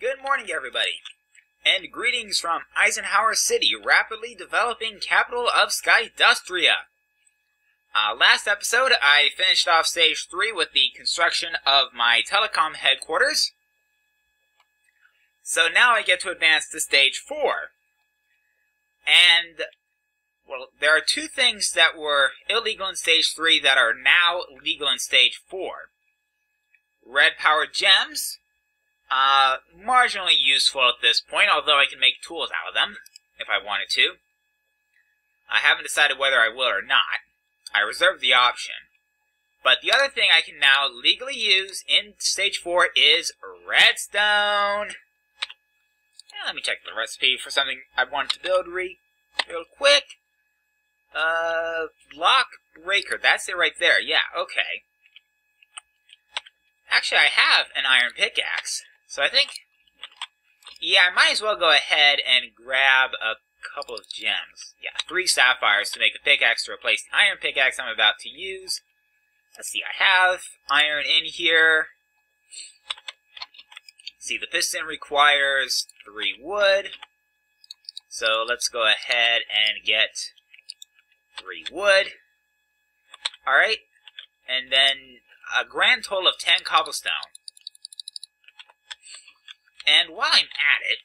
Good morning, everybody, and greetings from Eisenhower City, rapidly developing capital of Skydustria. Last episode, I finished off Stage 3 with the construction of my telecom headquarters. So now I get to advance to Stage 4. And, well, there are two things that were illegal in Stage 3 that are now legal in Stage 4. Redpower gems. Marginally useful at this point, although I can make tools out of them, if I wanted to. I haven't decided whether I will or not. I reserve the option. But the other thing I can now legally use in Stage 4 is redstone. And let me check the recipe for something I wanted to build real quick. Block breaker, that's it right there, yeah, okay. Actually, I have an iron pickaxe. So I think, yeah, I might as well go ahead and grab a couple of gems. Yeah, 3 sapphires to make a pickaxe to replace the iron pickaxe I'm about to use. Let's see, I have iron in here. See, the piston requires 3 wood. So let's go ahead and get 3 wood. Alright, and then a grand total of 10 cobblestone. And while I'm at it,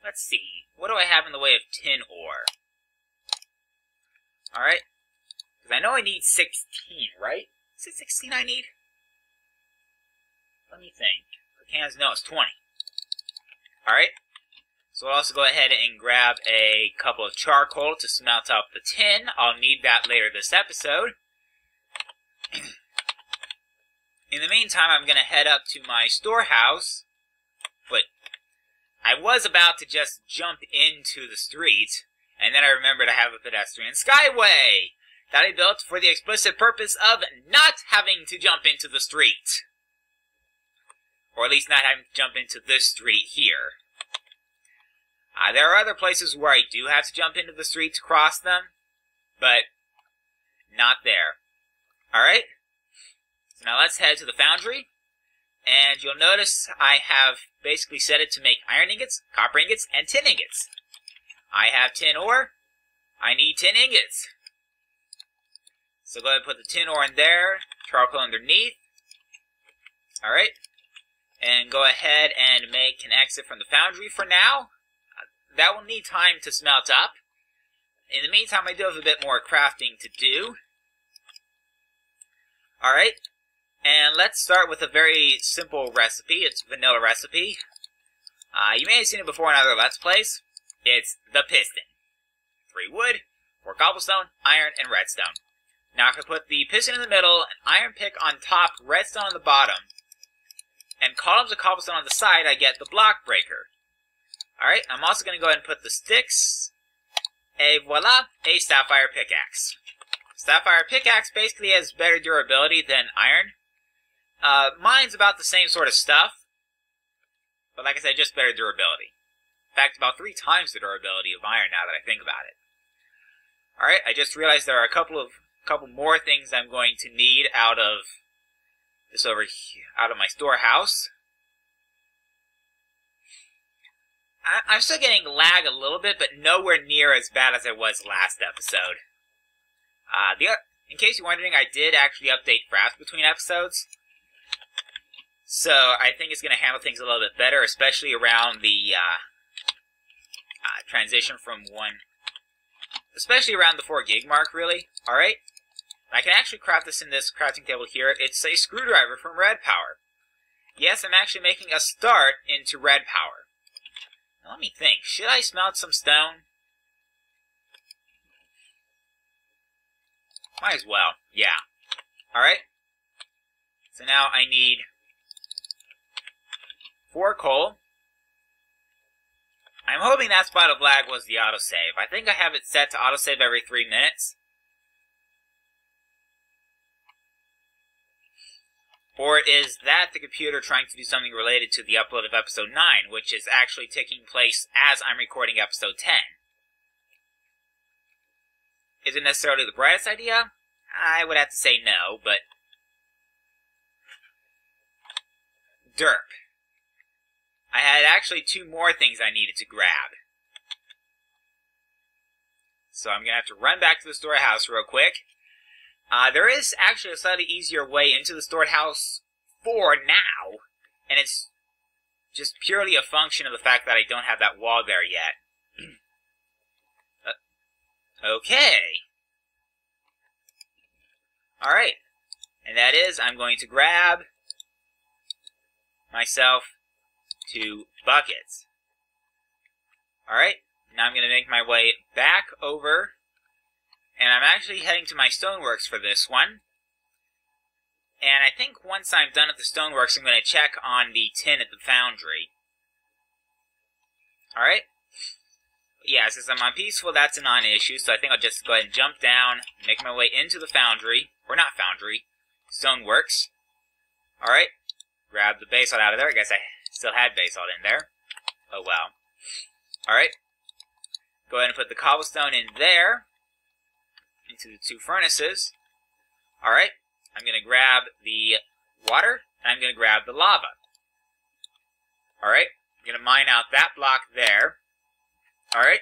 let's see, what do I have in the way of tin ore? Alright, because I know I need 16, right? Is it 16 I need? Let me think. No, it's 20. Alright, so I'll also go ahead and grab a couple of charcoal to smelt up the tin. I'll need that later this episode. In the meantime, I'm going to head up to my storehouse. But I was about to just jump into the street, and then I remembered I have a pedestrian skyway that I built for the explicit purpose of not having to jump into the street. Or at least not having to jump into this street here. There are other places where I do have to jump into the street to cross them, but not there. Alright? So now let's head to the foundry. And you'll notice I have basically set it to make iron ingots, copper ingots, and tin ingots. I have tin ore. I need tin ingots. So go ahead and put the tin ore in there, charcoal underneath. Alright. And go ahead and make an exit from the foundry for now. That will need time to smelt up. In the meantime, I do have a bit more crafting to do. Alright. And let's start with a very simple recipe. It's a vanilla recipe. You may have seen it before in other Let's Plays. It's the piston. 3 wood, 4 cobblestone, iron, and redstone. Now if I put the piston in the middle, an iron pick on top, redstone on the bottom, and columns of cobblestone on the side, I get the block breaker. Alright, I'm also going to go ahead and put the sticks. Et voila, a sapphire pickaxe. Sapphire pickaxe basically has better durability than iron. Mine's about the same sort of stuff, but like I said, just better durability. In fact, about 3 times the durability of iron now that I think about it. Alright, I just realized there are a couple more things I'm going to need out of this over here, out of my storehouse. I'm still getting lag a little bit, but nowhere near as bad as I was last episode. In case you're wondering, I did actually update fraps between episodes. So I think it's going to handle things a little bit better, especially around the transition from especially around the 4 gig mark, really. Alright? I can actually craft this in this crafting table here. It's a screwdriver from Redpower. Yes, I'm actually making a start into Redpower. Now let me think. Should I smelt some stone? Might as well. Yeah. Alright? So now I need 4 coal. I'm hoping that spot of lag was the autosave. I think I have it set to autosave every 3 minutes. Or is that the computer trying to do something related to the upload of episode 9, which is actually taking place as I'm recording episode 10? Is it necessarily the brightest idea? I would have to say no, but derp. I had actually 2 more things I needed to grab. So I'm going to have to run back to the storehouse real quick. There is actually a slightly easier way into the storehouse for now, and it's just purely a function of the fact that I don't have that wall there yet. Okay. Alright. And that is, I'm going to grab myself 2 buckets. Alright. Now I'm going to make my way back over, and I'm actually heading to my stoneworks for this one. And I think once I'm done at the stoneworks, I'm going to check on the tin at the foundry. Alright? Yeah, since I'm on peaceful, that's a non-issue, so I think I'll just go ahead and jump down, make my way into the foundry, or not foundry, stoneworks. Alright, grab the basalt out of there. I guess I still had basalt in there. Oh well. Alright, go ahead and put the cobblestone in there, into the 2 furnaces. Alright, I'm going to grab the water, and I'm going to grab the lava. Alright, I'm going to mine out that block there. Alright,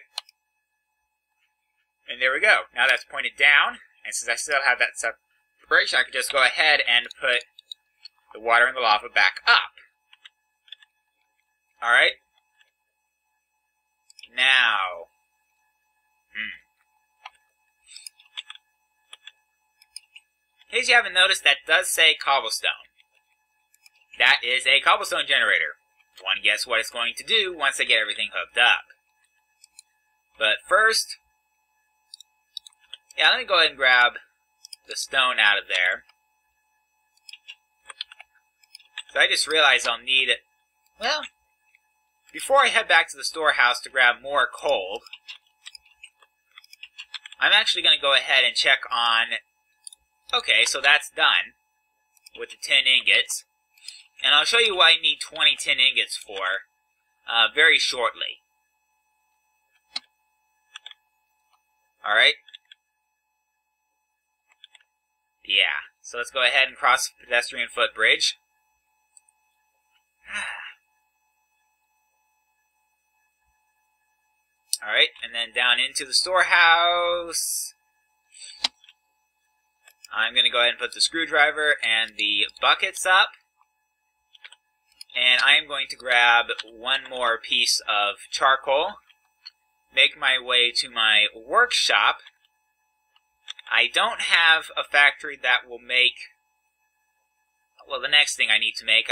and there we go. Now that's pointed down, and since I still have that separation, I can just go ahead and put the water and the lava back up. Alright, now, in case you haven't noticed, that does say cobblestone. That is a cobblestone generator. Want to guess what it's going to do once I get everything hooked up. But first, yeah, let me go ahead and grab the stone out of there. So I just realized I'll need it. Well, before I head back to the storehouse to grab more coal, I'm actually going to go ahead and check on... Okay, so that's done with the 10 ingots. And I'll show you what I need 20 tin ingots for very shortly. Alright. Yeah, so let's go ahead and cross the pedestrian footbridge. Alright, and then down into the storehouse. I'm going to go ahead and put the screwdriver and the buckets up. And I am going to grab 1 more piece of charcoal. Make my way to my workshop. I don't have a factory that will make... Well, the next thing I need to make...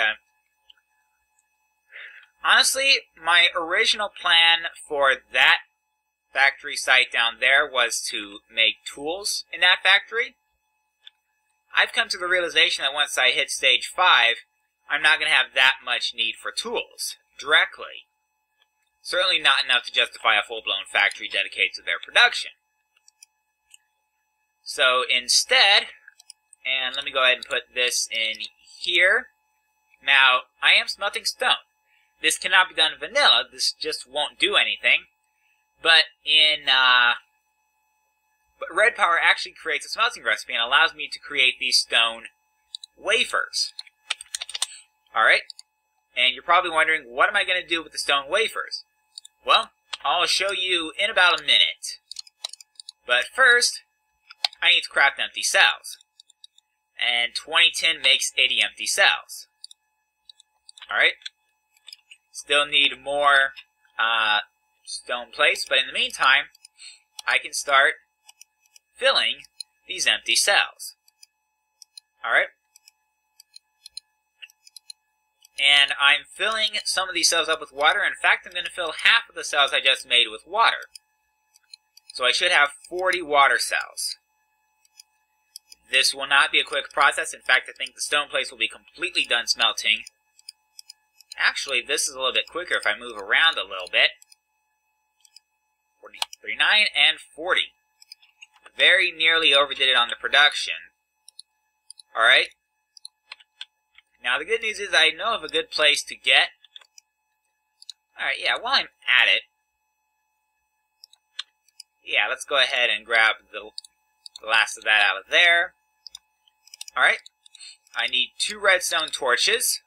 Honestly, my original plan for that factory site down there was to make tools in that factory. I've come to the realization that once I hit stage 5, I'm not going to have that much need for tools directly. Certainly not enough to justify a full-blown factory dedicated to their production. So instead, and let me go ahead and put this in here. Now, I am smelting stone. This cannot be done in vanilla. This just won't do anything. But Redpower actually creates a smelting recipe and allows me to create these stone wafers. Alright? And you're probably wondering, what am I going to do with the stone wafers? Well, I'll show you in about a minute. But first, I need to craft empty cells. And 20 tin makes 80 empty cells. Alright? Still need more stone plates, but in the meantime, I can start filling these empty cells. Alright? And I'm filling some of these cells up with water. In fact, I'm going to fill half of the cells I just made with water. So I should have 40 water cells. This will not be a quick process. In fact, I think the stone plates will be completely done smelting. Actually, this is a little bit quicker if I move around a little bit. 40, 39, and 40. Very nearly overdid it on the production. Alright. Now, the good news is I know of a good place to get... Alright, yeah, while I'm at it... Yeah, let's go ahead and grab the last of that out of there. Alright. I need 2 redstone torches.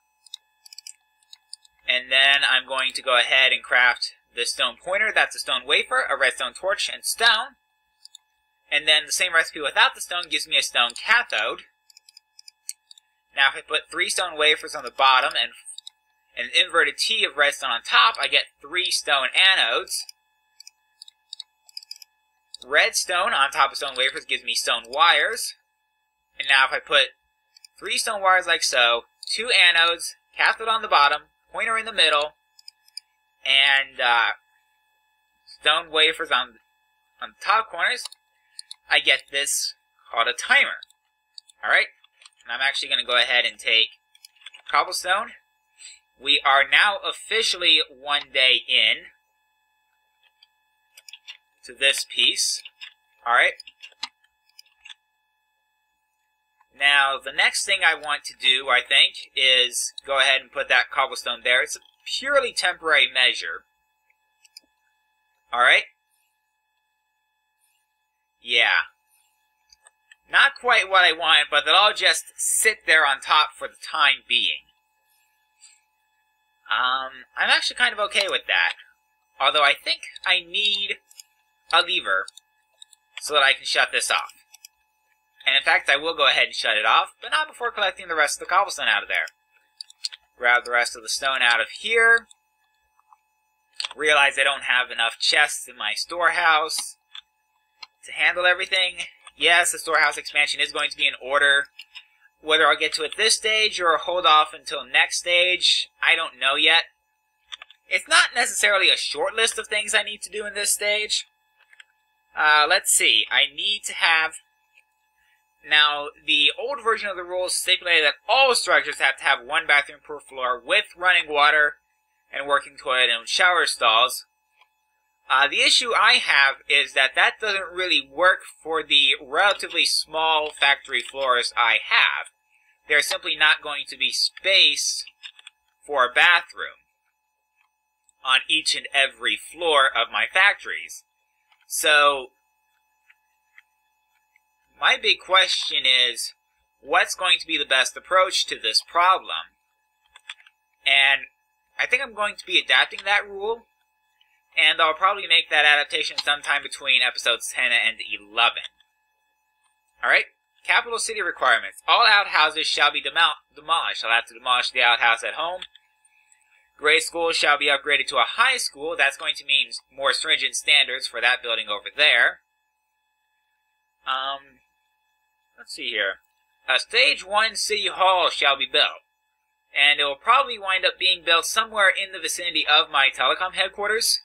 And then I'm going to go ahead and craft the stone pointer. That's a stone wafer, a redstone torch, and stone. And then the same recipe without the stone gives me a stone cathode. Now if I put 3 stone wafers on the bottom and an inverted T of redstone on top, I get 3 stone anodes. Redstone on top of stone wafers gives me stone wires. And now if I put 3 stone wires like so, 2 anodes, cathode on the bottom, pointer in the middle, and stone wafers on the top corners, I get this called a timer. Alright, and I'm actually going to go ahead and take cobblestone. We are now officially 1 day in to this piece. Alright. Now, the next thing I want to do, I think, is go ahead and put that cobblestone there. It's a purely temporary measure. Alright? Yeah. Not quite what I want, but they'll all just sit there on top for the time being. I'm actually kind of okay with that. Although I think I need a lever so that I can shut this off. And in fact, I will go ahead and shut it off, but not before collecting the rest of the cobblestone out of there. Grab the rest of the stone out of here. Realize I don't have enough chests in my storehouse to handle everything. Yes, the storehouse expansion is going to be in order. Whether I'll get to it this stage or hold off until next stage, I don't know yet. It's not necessarily a short list of things I need to do in this stage. Let's see. I need to have... Now, the old version of the rules stipulated that all structures have to have 1 bathroom per floor with running water and working toilet and shower stalls. The issue I have is that that doesn't really work for the relatively small factory floors I have. There's simply not going to be space for a bathroom on each and every floor of my factories. So, my big question is, what's going to be the best approach to this problem? And I think I'm going to be adapting that rule, and I'll probably make that adaptation sometime between episodes 10 and 11. Alright, capital city requirements. All outhouses shall be demolished. I'll have to demolish the outhouse at home. Grade school shall be upgraded to a high school. That's going to mean more stringent standards for that building over there. Let's see here. A stage 1 city hall shall be built. And it will probably wind up being built somewhere in the vicinity of my telecom headquarters.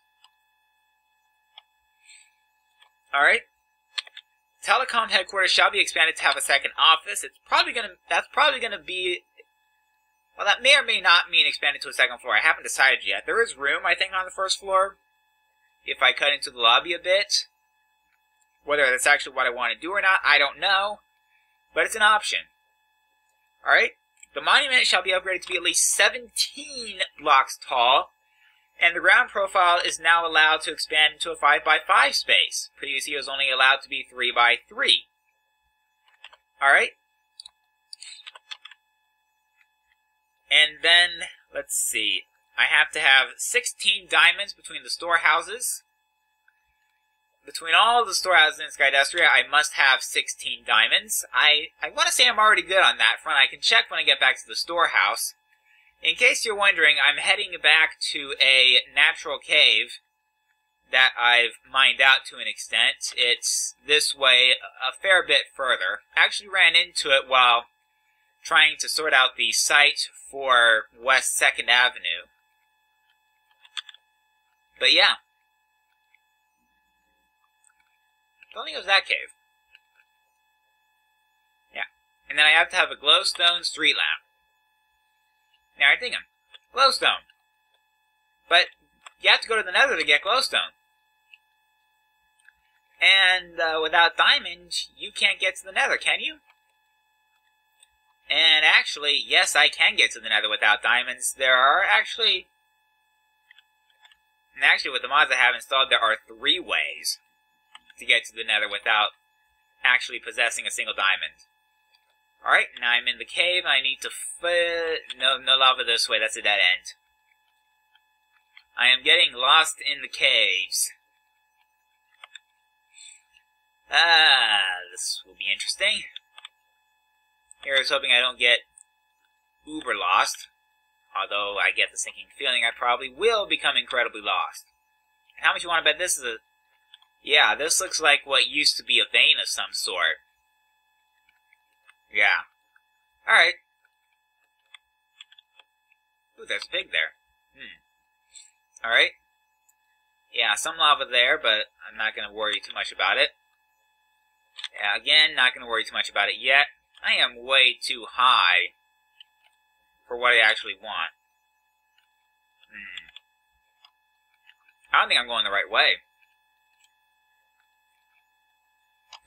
Alright. Telecom headquarters shall be expanded to have a second office. That's probably gonna be... Well, that may or may not mean expanded to a second floor. I haven't decided yet. There is room, I think, on the first floor. If I cut into the lobby a bit. Whether that's actually what I want to do or not, I don't know. But it's an option. Alright? The monument shall be upgraded to be at least 17 blocks tall. And the ground profile is now allowed to expand into a 5x5 space. Previously it was only allowed to be 3x3. Alright? And then, let's see. I have to have 16 diamonds between the storehouses. Between all the storehouses in Skydustria, I must have 16 diamonds. I want to say I'm already good on that front. I can check when I get back to the storehouse. In case you're wondering, I'm heading back to a natural cave that I've mined out to an extent. It's this way a fair bit further. Actually ran into it while trying to sort out the site for West 2nd Avenue. But yeah. I don't think it was that cave. Yeah. And then I have to have a glowstone street lamp. Now you're thinking, glowstone. But you have to go to the nether to get glowstone. And without diamonds, you can't get to the nether, can you? And actually, yes, I can get to the nether without diamonds. There are actually... And actually, with the mods I have installed, there are 3 ways to get to the nether without actually possessing a single diamond. Alright, now I'm in the cave. I need to... No lava this way. That's a dead end. I am getting lost in the caves. This will be interesting. Here I was hoping I don't get uber lost. Although I get the sinking feeling I probably will become incredibly lost. How much you want to bet this is a... Yeah, this looks like what used to be a vein of some sort. Yeah. Alright. Ooh, there's a pig there. Alright. Yeah, some lava there, but I'm not going to worry too much about it. Yeah, again, not going to worry too much about it yet. I am way too high for what I actually want. I don't think I'm going the right way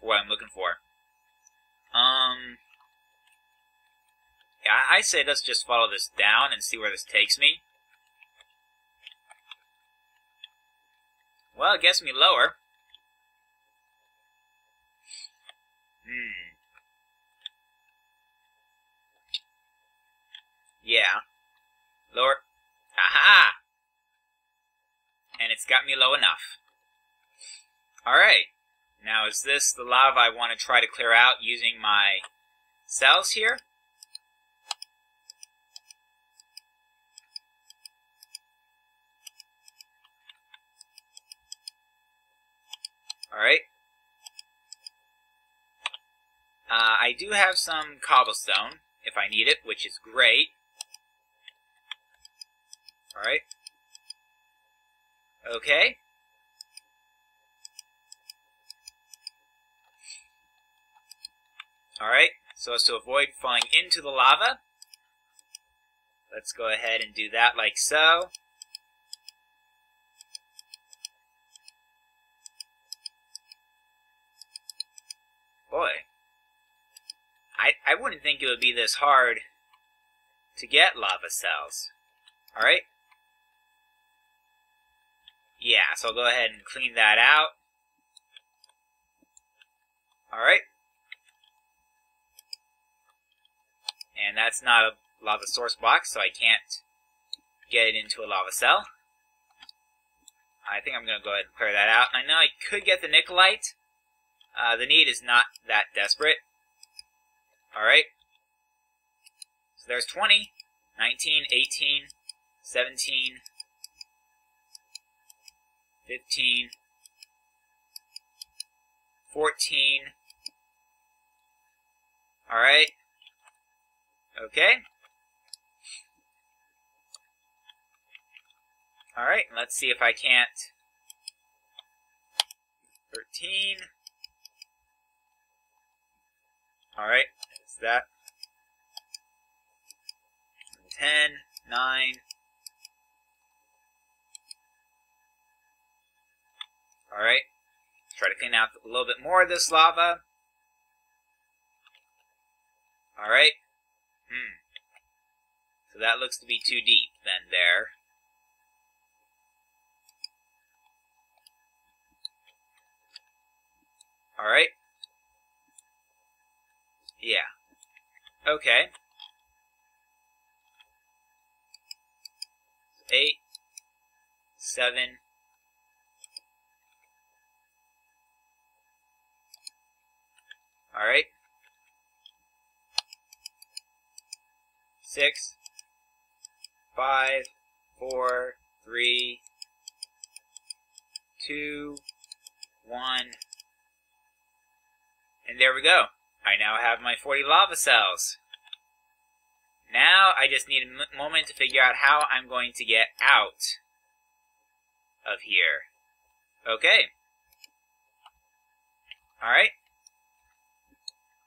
for what I'm looking for. Yeah, I say let's just follow this down and see where this takes me. Well, it gets me lower. Yeah. Lower. Aha! And it's got me low enough. Alright. Now, is this the lava I want to try to clear out using my cells here? Alright. I do have some cobblestone, if I need it, which is great. Alright. Okay. Alright, so as to avoid falling into the lava, let's go ahead and do that like so. Boy, I wouldn't think it would be this hard to get lava cells. Alright? Yeah, so I'll go ahead and clean that out. Alright. And that's not a lava source box, so I can't get it into a lava cell. I think I'm going to go ahead and clear that out. I know I could get the nickelite. The need is not that desperate. Alright. So there's 20, 19, 18, 17, 15, 14. Alright. Okay. Alright, let's see if I can't. 13. Alright, that's that. 10, 9. Alright, try to clean out a little bit more of this lava. Alright. So that looks to be too deep then there. Alright. Yeah. Okay. 8, 7. Alright. 6, 5, 4, 3, 2, 1. And there we go. I now have my 40 lava cells. Now I just need a moment to figure out how I'm going to get out of here. Okay. Alright.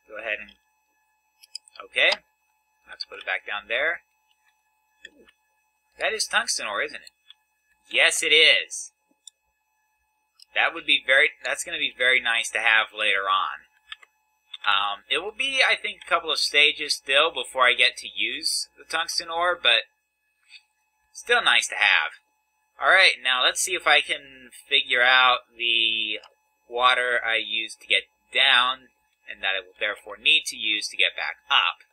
Go ahead and... Okay. Let's put it back down there. Ooh, that is tungsten ore, isn't it? Yes, it is. That would be that's going to be very nice to have later on. It will be, I think, a couple of stages still before I get to use the tungsten ore, but still nice to have. Alright, now let's see if I can figure out the water I used to get down, and that I will therefore need to use to get back up.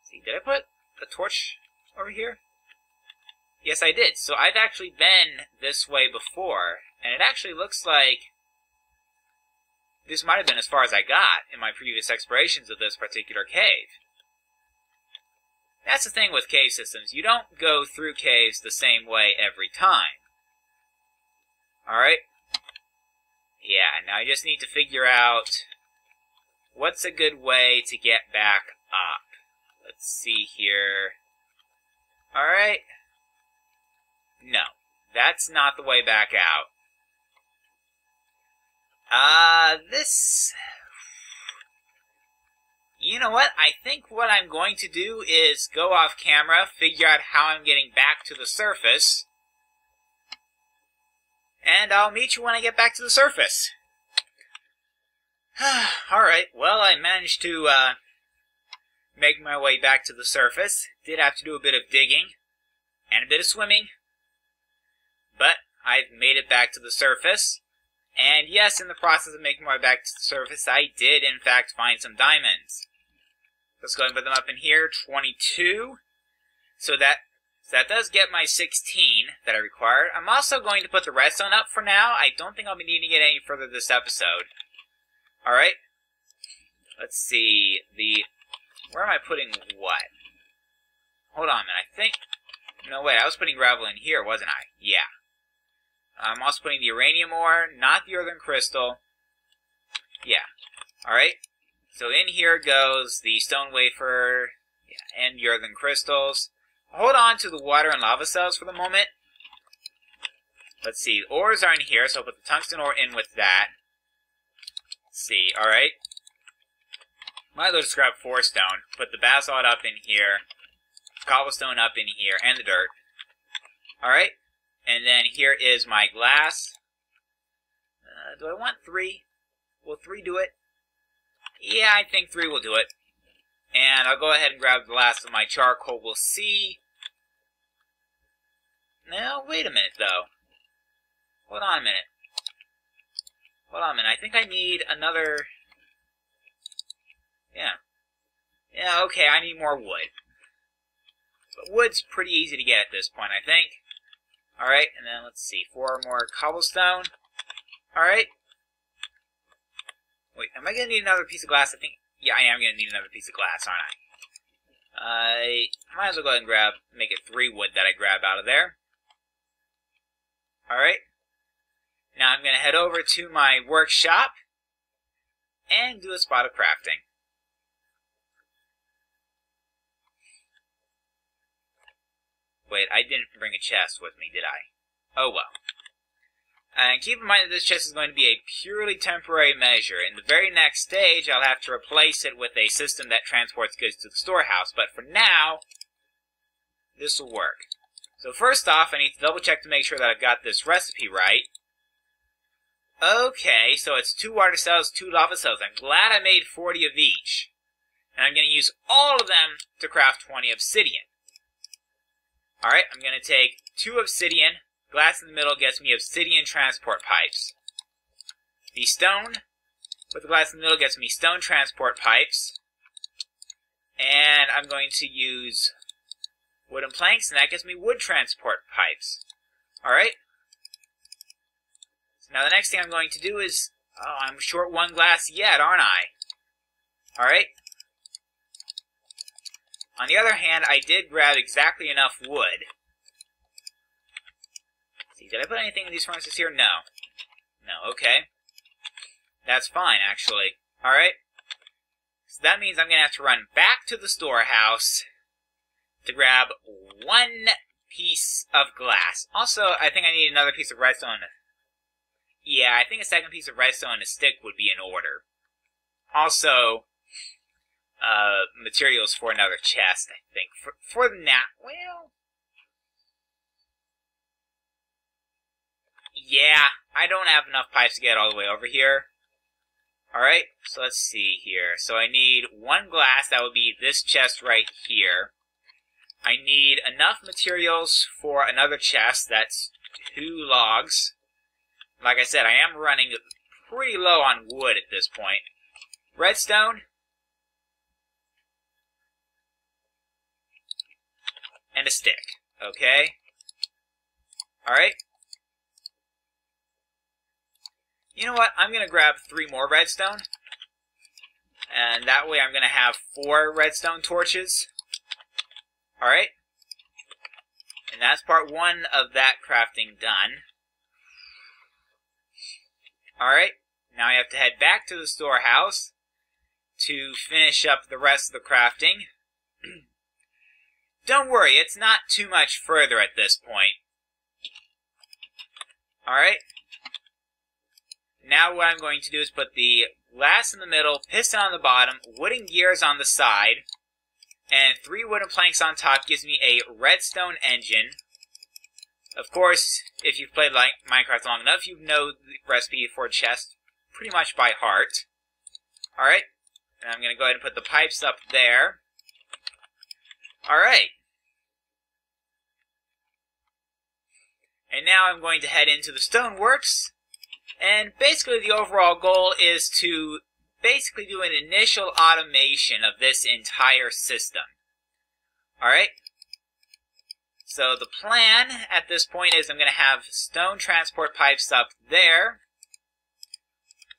See, did I put a torch over here? Yes, I did. So I've actually been this way before, and it actually looks like this might have been as far as I got in my previous explorations of this particular cave. That's the thing with cave systems. You don't go through caves the same way every time. Alright? Yeah, now I just need to figure out what's a good way to get back up. Let's see here. Alright. No, that's not the way back out. This... You know what? I think what I'm going to do is go off camera, figure out how I'm getting back to the surface, and I'll meet you when I get back to the surface. Alright, well, I managed to make my way back to the surface. Did have to do a bit of digging and a bit of swimming, but I've made it back to the surface. And yes, in the process of making my way back to the surface, I did in fact find some diamonds. Let's go ahead and put them up in here. 22. So that does get my 16 that I required. I'm also going to put the redstone up for now. I don't think I'll be needing it any further this episode. Alright. Let's see. Where am I putting what? Hold on a minute. I think... No, wait. I was putting gravel in here, wasn't I? Yeah. I'm also putting the uranium ore, not the earthen crystal. Yeah. Alright. So in here goes the stone wafer and the earthen crystals. Hold on to the water and lava cells for the moment. Let's see. Ores are in here, so I'll put the tungsten ore in with that. Let's see. Alright. Might as well just grab 4 stone. Put the basalt up in here. Cobblestone up in here. And the dirt. Alright. And then here is my glass. Do I want 3? Will 3 do it? Yeah, I think 3 will do it. And I'll go ahead and grab the last of my charcoal. We'll see. Now, wait a minute, though. Hold on a minute. Hold on a minute. I think I need another... Yeah. Yeah, okay, I need more wood. But wood's pretty easy to get at this point, I think. Alright, and then let's see. 4 more cobblestone. Alright. Wait, am I going to need another piece of glass? I think... Yeah, I am going to need another piece of glass, aren't I? I might as well go ahead and make it 3 wood that I grab out of there. Alright. Now I'm going to head over to my workshop and do a spot of crafting. Wait, I didn't bring a chest with me, did I? Oh well. And keep in mind that this chest is going to be a purely temporary measure. In the very next stage, I'll have to replace it with a system that transports goods to the storehouse. But for now, this will work. So first off, I need to double check to make sure that I've got this recipe right. Okay, so it's 2 water cells, 2 lava cells. I'm glad I made 40 of each. And I'm going to use all of them to craft 20 obsidian. Alright, I'm going to take 2 obsidian. Glass in the middle gets me obsidian transport pipes. The stone with the glass in the middle gets me stone transport pipes. And I'm going to use wooden planks, and that gets me wood transport pipes. Alright. So now the next thing I'm going to do is... Oh, I'm short 1 glass yet, aren't I? Alright. On the other hand, I did grab exactly enough wood. Did I put anything in these furnaces here? No. No, okay. That's fine, actually. Alright. So that means I'm going to have to run back to the storehouse to grab 1 piece of glass. Also, I think I need another piece of redstone. Yeah, I think a second piece of redstone and a stick would be in order. Also, materials for another chest, I think. For now, well... Yeah, I don't have enough pipes to get all the way over here. Alright, so let's see here. So I need 1 glass, that would be this chest right here. I need enough materials for another chest, that's 2 logs. Like I said, I am running pretty low on wood at this point. Redstone. And a stick, okay? Alright. You know what? I'm going to grab 3 more redstone. And that way I'm going to have 4 redstone torches. Alright. And that's part 1 of that crafting done. Alright. Now I have to head back to the storehouse to finish up the rest of the crafting. Don't worry, it's not too much further at this point. Alright. Now what I'm going to do is put the glass in the middle, piston on the bottom, wooden gears on the side, and 3 wooden planks on top gives me a redstone engine. Of course, if you've played Minecraft long enough, you know the recipe for chest pretty much by heart. Alright, and I'm going to go ahead and put the pipes up there. Alright. And now I'm going to head into the stoneworks. And basically the overall goal is to basically do an initial automation of this entire system. Alright? So the plan at this point is I'm going to have stone transport pipes up there.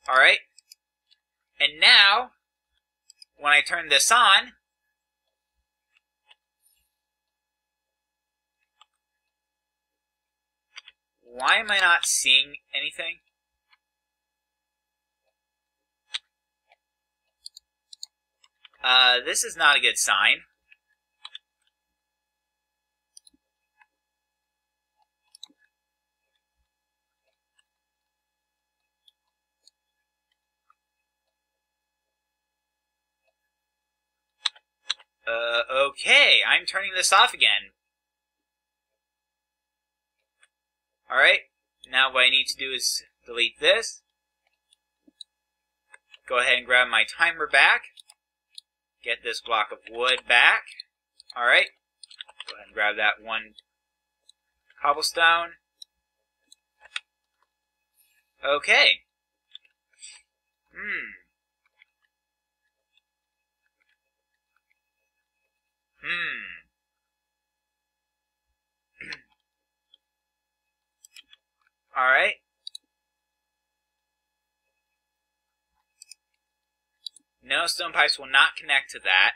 Alright? And now, when I turn this on, why am I not seeing anything? This is not a good sign. Okay, I'm turning this off again. Alright, now what I need to do is delete this. Go ahead and grab my timer back. Get this block of wood back. Alright, go ahead and grab that 1 cobblestone. Okay. Alright. No, stone pipes will not connect to that.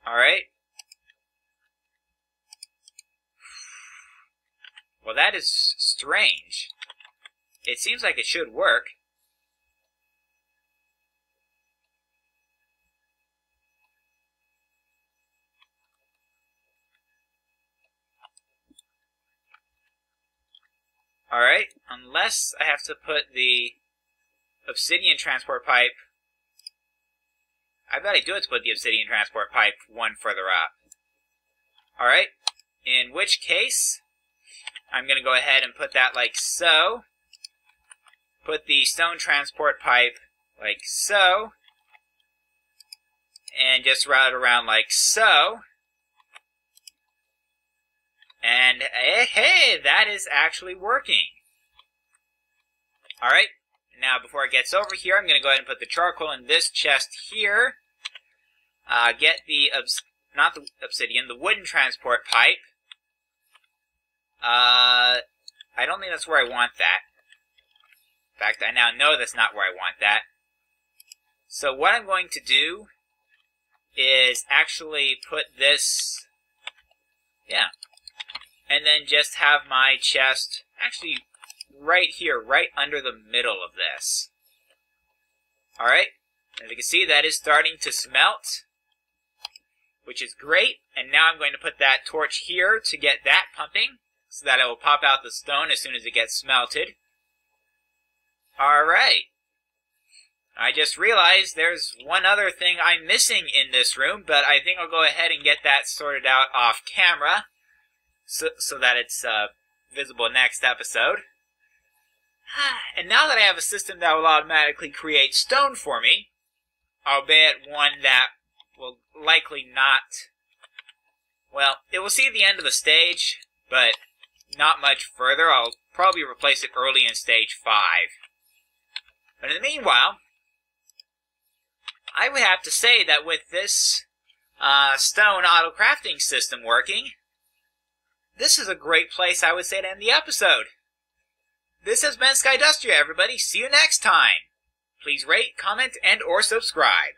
Alright. Well, that is strange. It seems like it should work. Alright, unless I have to put the obsidian transport pipe. I bet I do have to put the obsidian transport pipe 1 further up. Alright, in which case, I'm going to go ahead and put that like so. Put the stone transport pipe like so. And just route it around like so. And hey, that is actually working. Alright, now before it gets over here, I'm going to go ahead and put the charcoal in this chest here. Get the, not the obsidian, the wooden transport pipe. I don't think that's where I want that. In fact, I now know that's not where I want that. So what I'm going to do is actually put this, and then just have my chest actually right here, right under the middle of this. Alright, as you can see, that is starting to smelt, which is great. And now I'm going to put that torch here to get that pumping, so that it will pop out the stone as soon as it gets smelted. Alright. I just realized there's one other thing I'm missing in this room, but I think I'll go ahead and get that sorted out off camera, so that it's visible next episode. And now that I have a system that will automatically create stone for me, albeit one that will likely not, well, it will see the end of the stage, but not much further. I'll probably replace it early in stage 5. But in the meanwhile, I would have to say that with this stone auto crafting system working, this is a great place, I would say, to end the episode. This has been Skydustria, everybody. See you next time. Please rate, comment, and or subscribe.